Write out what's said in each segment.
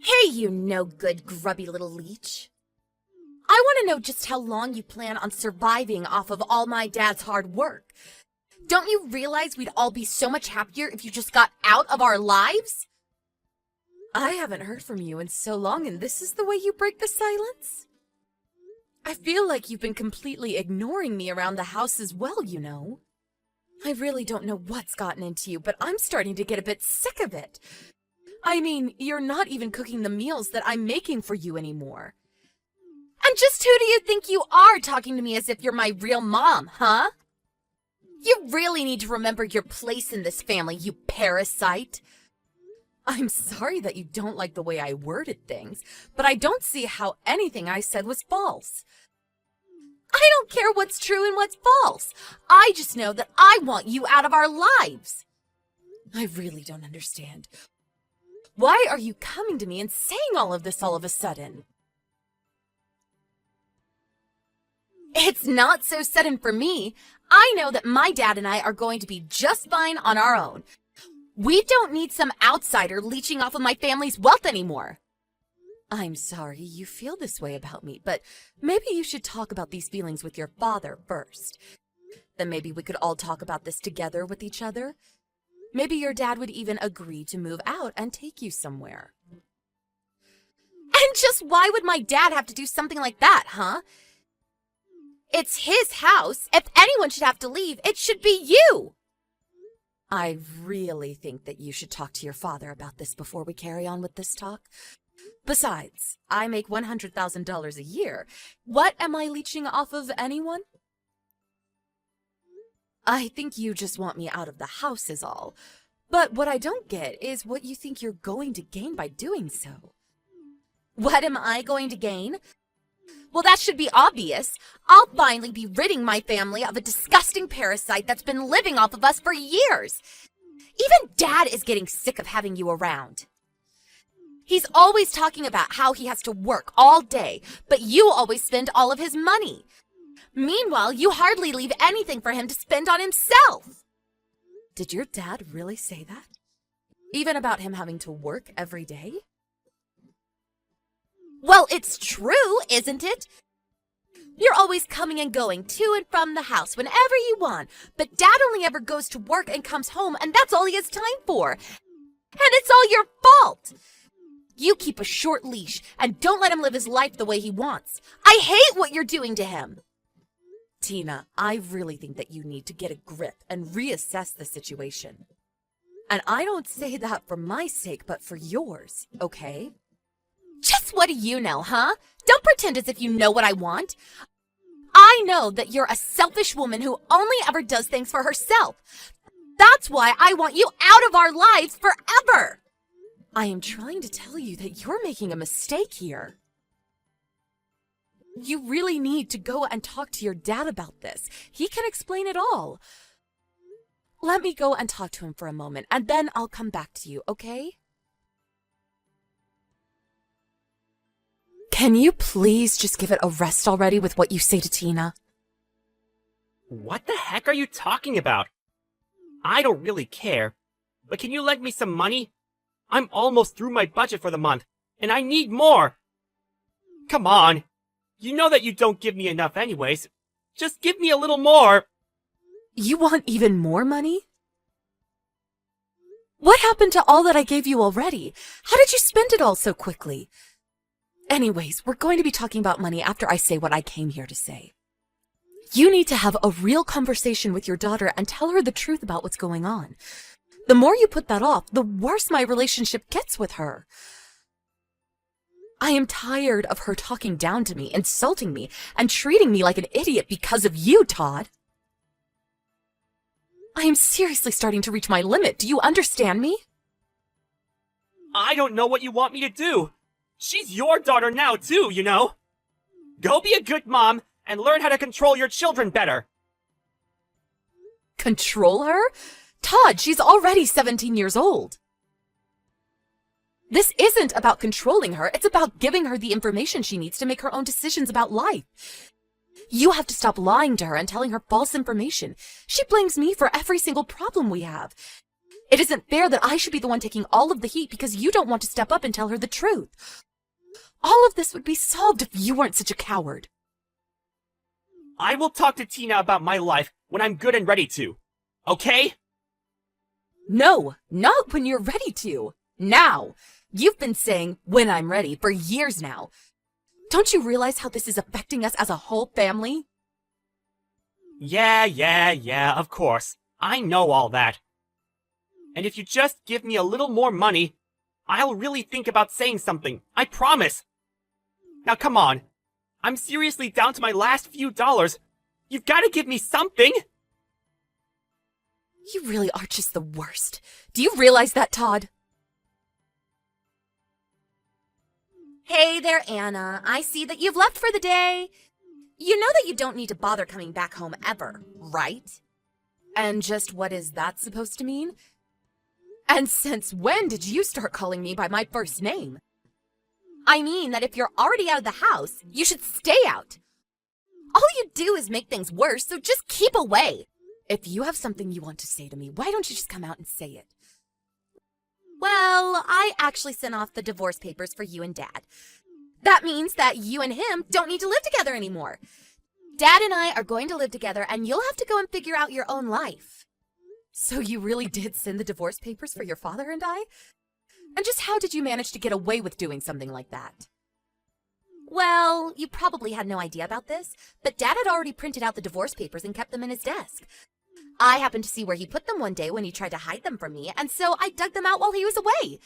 Hey, you no-good, grubby little leech. I want to know just how long you plan on surviving off of all my dad's hard work. Don't you realize we'd all be so much happier if you just got out of our lives? I haven't heard from you in so long, and this is the way you break the silence? I feel like you've been completely ignoring me around the house as well, you know. I really don't know what's gotten into you, but I'm starting to get a bit sick of it. I mean, you're not even cooking the meals that I'm making for you anymore. And just who do you think you are, talking to me as if you're my real mom, huh? You really need to remember your place in this family, you parasite. I'm sorry that you don't like the way I worded things, but I don't see how anything I said was false. I don't care what's true and what's false. I just know that I want you out of our lives. I really don't understand. Why are you coming to me and saying all of this all of a sudden? It's not so sudden for me. I know that my dad and I are going to be just fine on our own. We don't need some outsider leeching off of my family's wealth anymore. I'm sorry you feel this way about me, but maybe you should talk about these feelings with your father first. Then maybe we could all talk about this together with each other. Maybe your dad would even agree to move out and take you somewhere. And just why would my dad have to do something like that, huh? It's his house. If anyone should have to leave, it should be you. I really think that you should talk to your father about this before we carry on with this talk. Besides, I make $100,000 a year. What am I leeching off of anyone? I think you just want me out of the house is all. But what I don't get is what you think you're going to gain by doing so. What am I going to gain? Well, that should be obvious. I'll finally be ridding my family of a disgusting parasite that's been living off of us for years. Even Dad is getting sick of having you around. He's always talking about how he has to work all day, but you always spend all of his money. Meanwhile, you hardly leave anything for him to spend on himself. Did your dad really say that? Even about him having to work every day? Well, it's true, isn't it? You're always coming and going to and from the house whenever you want, but Dad only ever goes to work and comes home, and that's all he has time for. And it's all your fault. You keep a short leash and don't let him live his life the way he wants. I hate what you're doing to him. Tina, I really think that you need to get a grip and reassess the situation. And I don't say that for my sake, but for yours, okay? Just what do you know, huh? Don't pretend as if you know what I want. I know that you're a selfish woman who only ever does things for herself. That's why I want you out of our lives forever. I am trying to tell you that you're making a mistake here. You really need to go and talk to your dad about this. He can explain it all. Let me go and talk to him for a moment, and then I'll come back to you, okay? Can you please just give it a rest already with what you say to Tina? What the heck are you talking about? I don't really care, but can you lend me some money? I'm almost through my budget for the month, and I need more. Come on. You know that you don't give me enough anyways. Just give me a little more. You want even more money? What happened to all that I gave you already? How did you spend it all so quickly? Anyways, we're going to be talking about money after I say what I came here to say. You need to have a real conversation with your daughter and tell her the truth about what's going on. The more you put that off, the worse my relationship gets with her. I am tired of her talking down to me, insulting me, and treating me like an idiot because of you, Todd. I am seriously starting to reach my limit. Do you understand me? I don't know what you want me to do. She's your daughter now, too, you know. Go be a good mom and learn how to control your children better. Control her? Todd, she's already 17 years old. This isn't about controlling her. It's about giving her the information she needs to make her own decisions about life. You have to stop lying to her and telling her false information. She blames me for every single problem we have. It isn't fair that I should be the one taking all of the heat because you don't want to step up and tell her the truth. All of this would be solved if you weren't such a coward. I will talk to Tina about my life when I'm good and ready to. Okay? No, not when you're ready to. Now. You've been saying, when I'm ready, for years now. Don't you realize how this is affecting us as a whole family? Yeah, of course. I know all that. And if you just give me a little more money, I'll really think about saying something. I promise. Now come on. I'm seriously down to my last few dollars. You've got to give me something. You really are just the worst. Do you realize that, Todd? Hey there, Anna. I see that you've left for the day. You know that you don't need to bother coming back home ever, right? And just what is that supposed to mean? And since when did you start calling me by my first name? I mean that if you're already out of the house, you should stay out. All you do is make things worse, so just keep away. If you have something you want to say to me, why don't you just come out and say it? Well, I actually sent off the divorce papers for you and Dad. That means that you and him don't need to live together anymore. Dad and I are going to live together, and you'll have to go and figure out your own life. So you really did send the divorce papers for your father and I? And just how did you manage to get away with doing something like that? Well, you probably had no idea about this, but Dad had already printed out the divorce papers and kept them in his desk. I happened to see where he put them one day when he tried to hide them from me, and so I dug them out while he was away.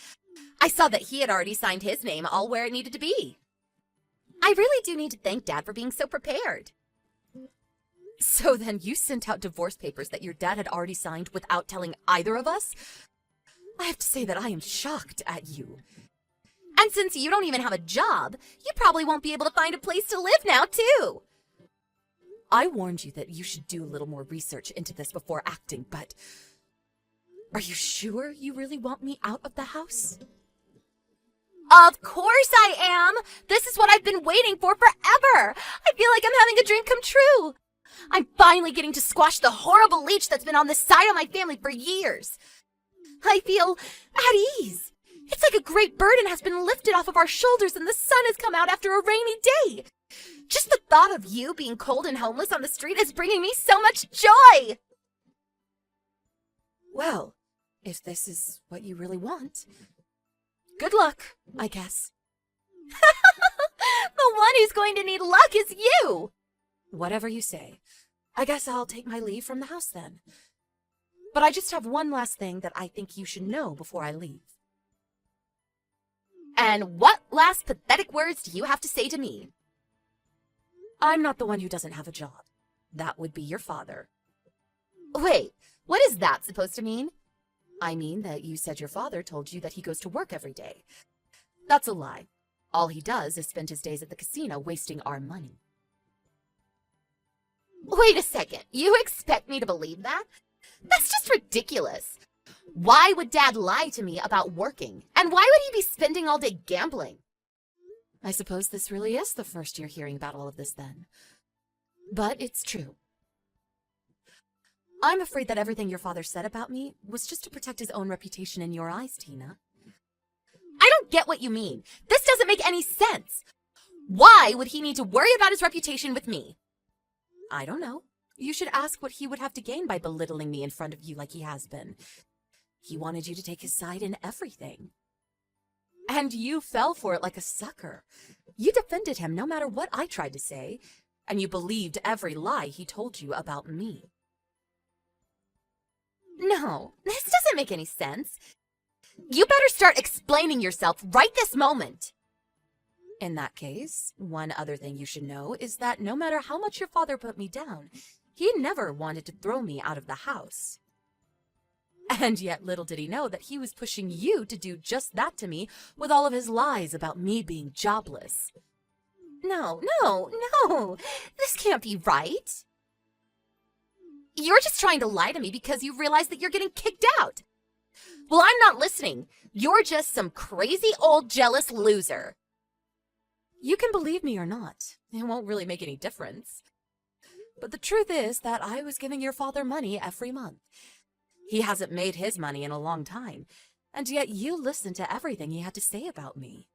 I saw that he had already signed his name all where it needed to be. I really do need to thank Dad for being so prepared. So then you sent out divorce papers that your dad had already signed without telling either of us? I have to say that I am shocked at you. And since you don't even have a job, you probably won't be able to find a place to live now, too. I warned you that you should do a little more research into this before acting, but are you sure you really want me out of the house? Of course I am! This is what I've been waiting for forever! I feel like I'm having a dream come true! I'm finally getting to squash the horrible leech that's been on the side of my family for years. I feel at ease. It's like a great burden has been lifted off of our shoulders and the sun has come out after a rainy day. Just the thought of you being cold and homeless on the street is bringing me so much joy. Well, if this is what you really want, good luck, I guess. The one who's going to need luck is you. Whatever you say. I guess I'll take my leave from the house then. But I just have one last thing that I think you should know before I leave. And what last pathetic words do you have to say to me? I'm not the one who doesn't have a job. That would be your father. Wait, what is that supposed to mean? I mean that you said your father told you that he goes to work every day. That's a lie. All he does is spend his days at the casino wasting our money. Wait a second, you expect me to believe that? That's just ridiculous. Why would Dad lie to me about working? And why would he be spending all day gambling? I suppose this really is the first you're hearing about all of this then. But it's true. I'm afraid that everything your father said about me was just to protect his own reputation in your eyes, Tina. I don't get what you mean. This doesn't make any sense. Why would he need to worry about his reputation with me? I don't know. You should ask what he would have to gain by belittling me in front of you like he has been. He wanted you to take his side in everything. And you fell for it like a sucker. You defended him no matter what I tried to say, and you believed every lie he told you about me. No, this doesn't make any sense. You better start explaining yourself right this moment. In that case, one other thing you should know is that no matter how much your father put me down, he never wanted to throw me out of the house. And yet little did he know that he was pushing you to do just that to me with all of his lies about me being jobless. No, this can't be right. You're just trying to lie to me because you realize that you're getting kicked out. Well, I'm not listening. You're just some crazy old jealous loser. You can believe me or not. It won't really make any difference. But the truth is that I was giving your father money every month. He hasn't made his money in a long time, and yet you listened to everything he had to say about me.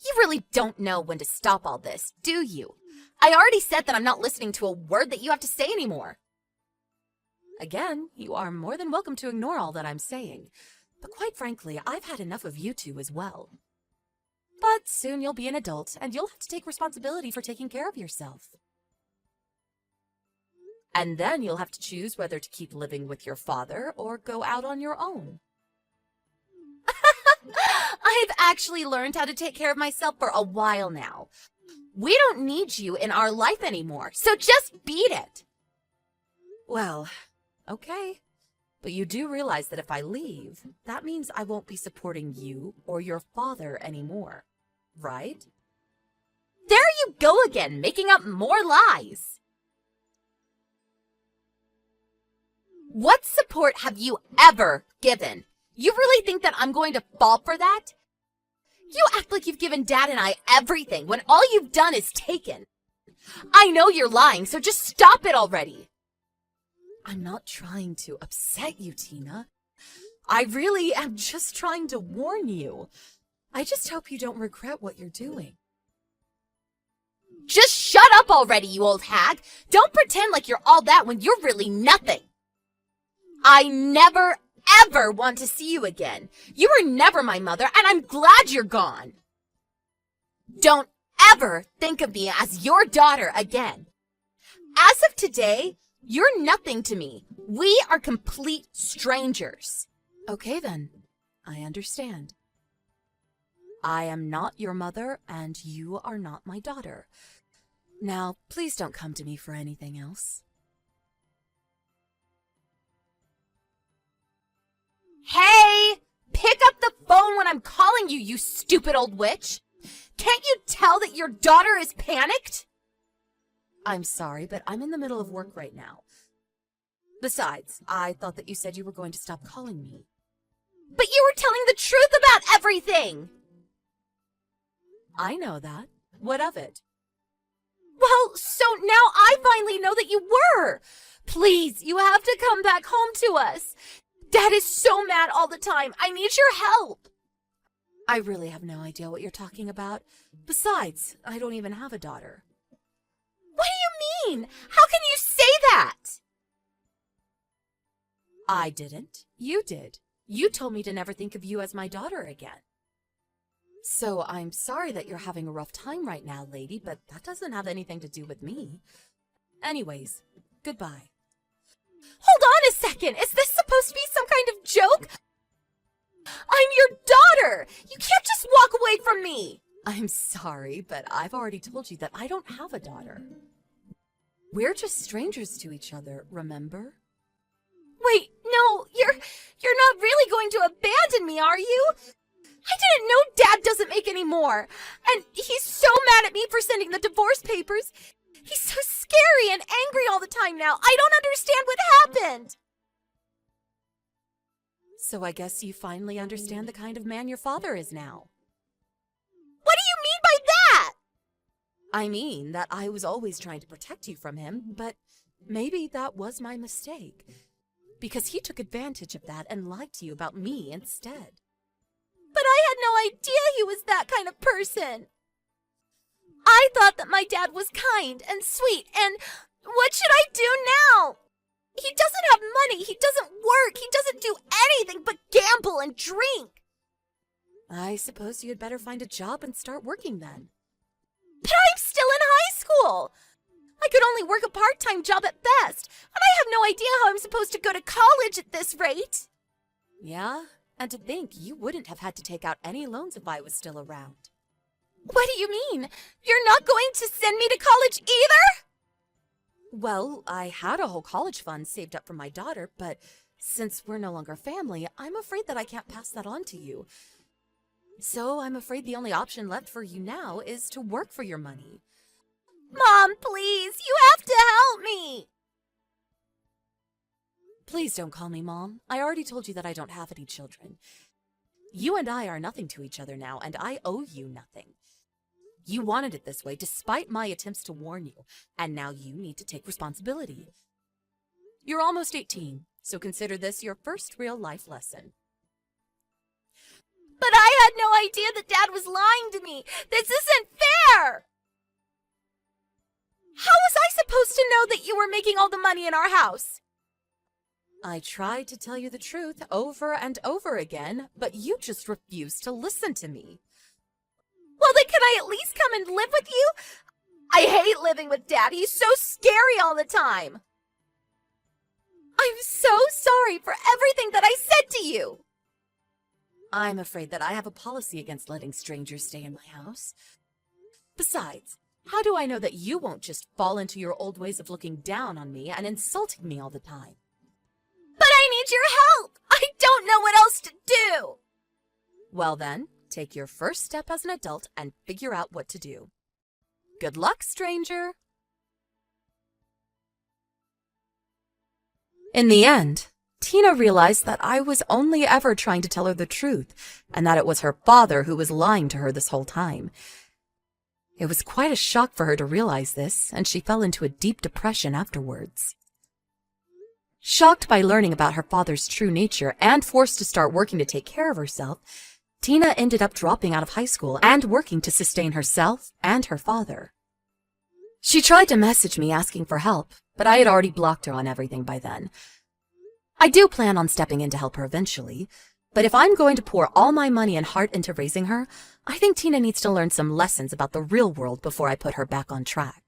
You really don't know when to stop all this, do you? I already said that I'm not listening to a word that you have to say anymore. Again, you are more than welcome to ignore all that I'm saying, but quite frankly, I've had enough of you two as well. But soon you'll be an adult, and you'll have to take responsibility for taking care of yourself. And then you'll have to choose whether to keep living with your father or go out on your own. I've actually learned how to take care of myself for a while now. We don't need you in our life anymore, so just beat it. Well, okay. But you do realize that if I leave, that means I won't be supporting you or your father anymore, right? There you go again, making up more lies. What support have you ever given? You really think that I'm going to fall for that? You act like you've given Dad and I everything when all you've done is taken. I know you're lying, so just stop it already. I'm not trying to upset you, Tina. I really am just trying to warn you. I just hope you don't regret what you're doing. Just shut up already, you old hag. Don't pretend like you're all that when you're really nothing. I never, ever want to see you again. You were never my mother, and I'm glad you're gone. Don't ever think of me as your daughter again. As of today, you're nothing to me. We are complete strangers. Okay then, I understand. I am not your mother, and you are not my daughter. Now, please don't come to me for anything else. Hey! Pick up the phone when I'm calling you, you stupid old witch! Can't you tell that your daughter is panicked? I'm sorry, but I'm in the middle of work right now. Besides, I thought that you said you were going to stop calling me. But you were telling the truth about everything! I know that. What of it? Well, so now I finally know that you were! Please, you have to come back home to us! Dad is so mad all the time. I need your help. I really have no idea what you're talking about. Besides, I don't even have a daughter. What do you mean? How can you say that? I didn't. You did. You told me to never think of you as my daughter again. So I'm sorry that you're having a rough time right now, lady, but that doesn't have anything to do with me. Anyways, goodbye. Hold on a second! Is this supposed to be some kind of joke? I'm your daughter! You can't just walk away from me! I'm sorry, but I've already told you that I don't have a daughter. We're just strangers to each other, remember? Wait, no, you're not really going to abandon me, are you? I didn't know Dad doesn't make any more! And he's so mad at me for sending the divorce papers! He's so scary and angry all the time now. I don't understand what happened. So I guess you finally understand the kind of man your father is now. What do you mean by that? I mean that I was always trying to protect you from him, but maybe that was my mistake. Because he took advantage of that and lied to you about me instead. But I had no idea he was that kind of person. I thought that my dad was kind and sweet, and what should I do now? He doesn't have money, he doesn't work, he doesn't do anything but gamble and drink. I suppose you had better find a job and start working then. But I'm still in high school. I could only work a part-time job at best, and I have no idea how I'm supposed to go to college at this rate. Yeah, and to think you wouldn't have had to take out any loans if I was still around. What do you mean? You're not going to send me to college either? Well, I had a whole college fund saved up for my daughter, but since we're no longer family, I'm afraid that I can't pass that on to you. So I'm afraid the only option left for you now is to work for your money. Mom, please, you have to help me! Please don't call me Mom. I already told you that I don't have any children. You and I are nothing to each other now, and I owe you nothing. You wanted it this way despite my attempts to warn you, and now you need to take responsibility. You're almost 18, so consider this your first real life lesson. But I had no idea that Dad was lying to me. This isn't fair! How was I supposed to know that you were making all the money in our house? I tried to tell you the truth over and over again, but you just refused to listen to me. Well, then can I at least come and live with you? I hate living with Dad. He's so scary all the time. I'm so sorry for everything that I said to you. I'm afraid that I have a policy against letting strangers stay in my house. Besides, how do I know that you won't just fall into your old ways of looking down on me and insulting me all the time? But I need your help! I don't know what else to do! Well then, take your first step as an adult and figure out what to do. Good luck, stranger! In the end, Tina realized that I was only ever trying to tell her the truth, and that it was her father who was lying to her this whole time. It was quite a shock for her to realize this, and she fell into a deep depression afterwards. Shocked by learning about her father's true nature and forced to start working to take care of herself, Tina ended up dropping out of high school and working to sustain herself and her father. She tried to message me asking for help, but I had already blocked her on everything by then. I do plan on stepping in to help her eventually, but if I'm going to pour all my money and heart into raising her, I think Tina needs to learn some lessons about the real world before I put her back on track.